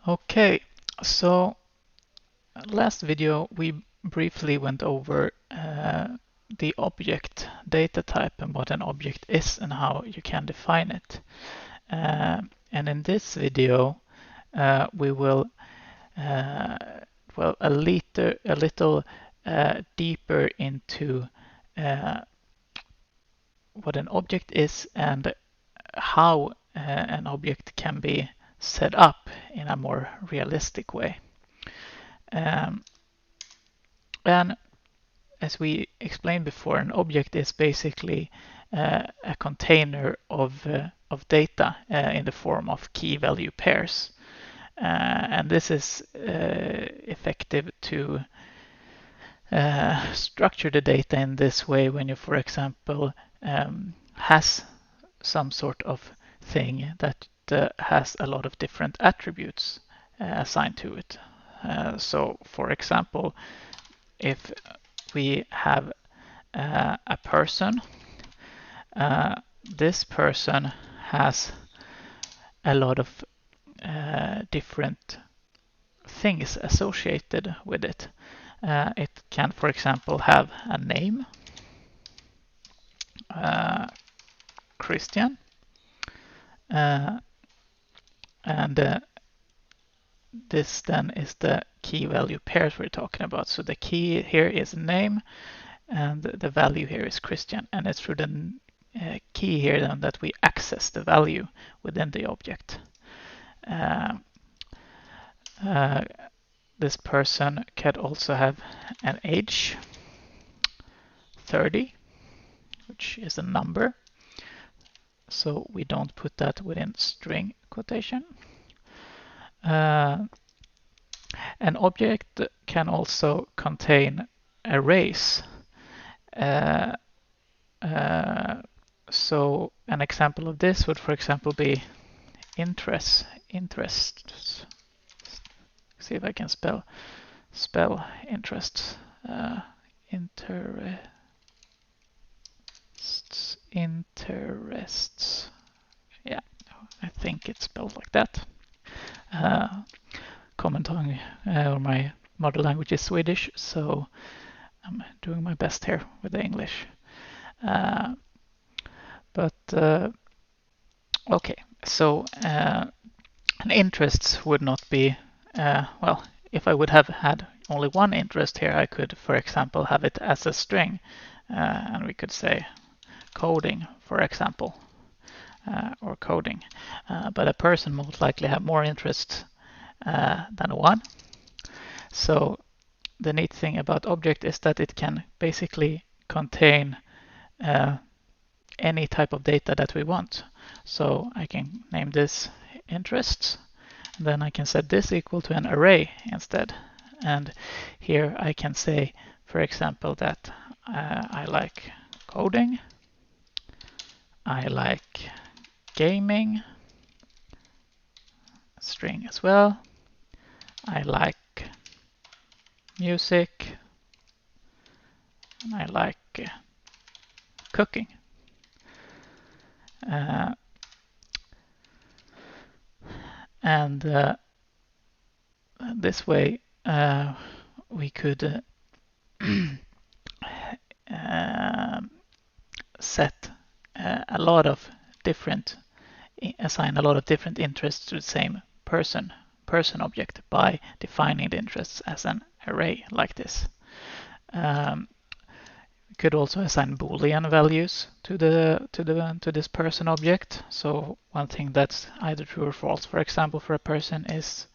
Okay, so last video we briefly went over the object data type and what an object is and how you can define it. And in this video we will a little deeper into what an object is and how an object can be set up in a more realistic way. And as we explained before, an object is basically a container of data in the form of key-value pairs. And this is effective to structure the data in this way when you, for example, has some sort of thing that has a lot of different attributes assigned to it. So, for example, if we have a person, this person has a lot of different things associated with it. It can, for example, have a name, Christian, and this then is the key value pairs we're talking about. So the key here is name and the value here is Christian, and it's through the key here then that we access the value within the object. This person can also have an age, 30, which is a number. So we don't put that within string quotation. An object can also contain arrays. So an example of this would, for example, be interests. See if I can spell interests. Interests. Yeah, I think it's spelled like that. Common tongue or my mother language is Swedish, so I'm doing my best here with the English. Okay, so an interests would not be, well, if I would have had only one interest here, I could, for example, have it as a string, and we could say coding, for example, or coding. But a person most likely have more interests than one. So the neat thing about object is that it can basically contain any type of data that we want. So I can name this interests, and then I can set this equal to an array instead. And here I can say, for example, that I like coding, I like gaming, string as well, I like music, and I like cooking. And this way we could set a lot of different, assign a lot of different interests to the same person object by defining the interests as an array like this. We could also assign Boolean values to this person object. So one thing that's either true or false, for example, for a person is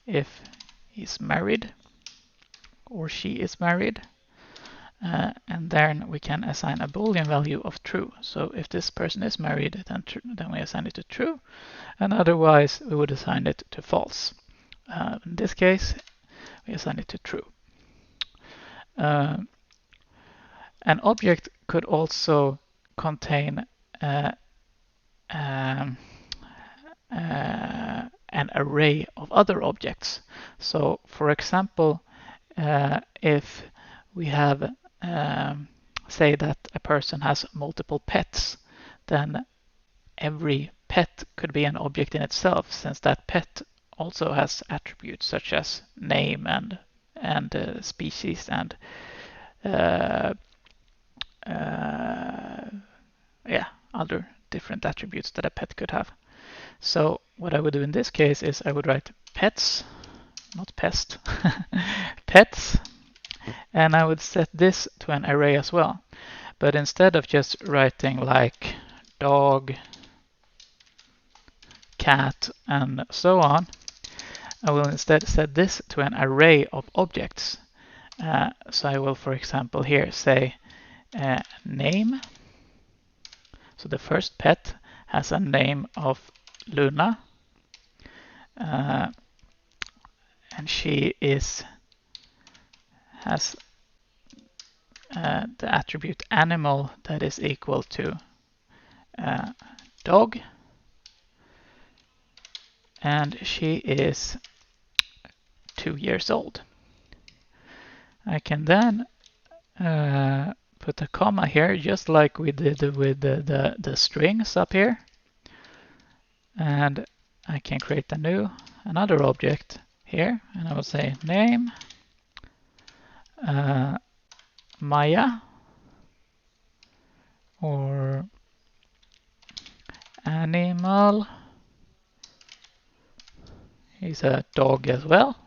if he's married or she is married. And then we can assign a Boolean value of true. So if this person is married, then we assign it to true, and otherwise we would assign it to false. In this case, we assign it to true. An object could also contain an array of other objects. So, for example, if we have say that a person has multiple pets, then every pet could be an object in itself, since that pet also has attributes such as name and species and yeah, other different attributes that a pet could have. So what I would do in this case is I would write pets, not pest, pets, and I would set this to an array as well. But instead of just writing like dog, cat, and so on, I will instead set this to an array of objects. So I will, for example, here say name. So the first pet has a name of Luna, and she has the attribute animal that is equal to dog, and she is 2 years old. I can then put a comma here, just like we did with the strings up here, and I can create another object here, and I will say name Maya, or animal. He's a dog as well,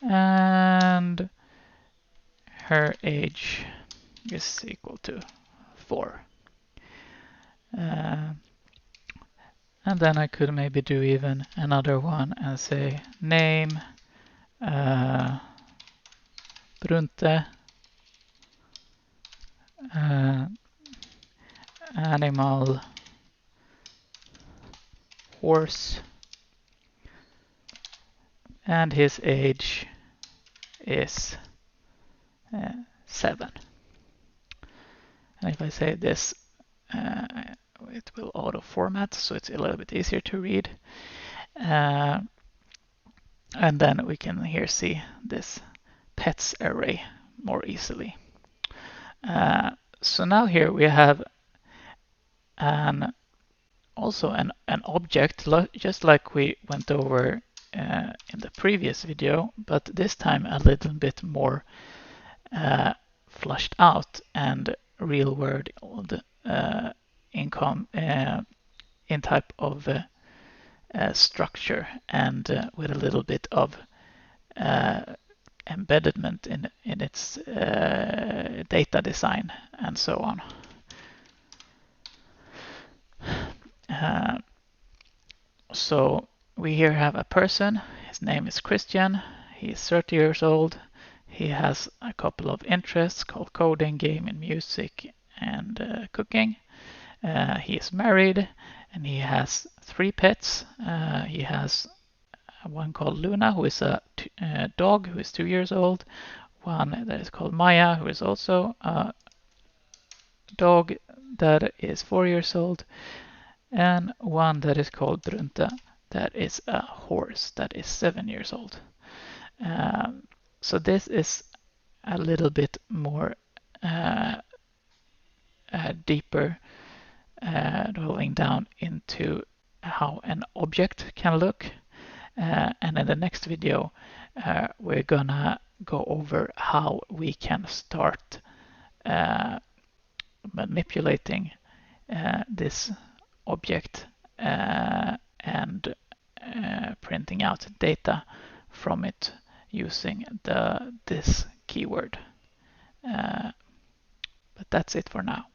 and her age is equal to 4. And then I could maybe do even another one and say name Brunte, animal horse, and his age is 7. And if I say this, it will auto format, so it's a little bit easier to read. And then we can here see this pets array more easily. So now here we have also an object, just like we went over in the previous video, but this time a little bit more flushed out and real world in type of structure, and with a little bit of embedment in its data design and so on. So we here have a person. His name is Christian. He is 30 years old. He has a couple of interests called coding, gaming, music, and cooking. He is married, and he has 3 pets. He has one called Luna, who is a dog who is 2 years old. One that is called Maya, who is also a dog that is 4 years old. And one that is called Brunte, that is a horse that is 7 years old. So this is a little bit more deeper, drilling down into how an object can look. And in the next video, we're gonna go over how we can start manipulating this object and printing out data from it using this keyword. But that's it for now.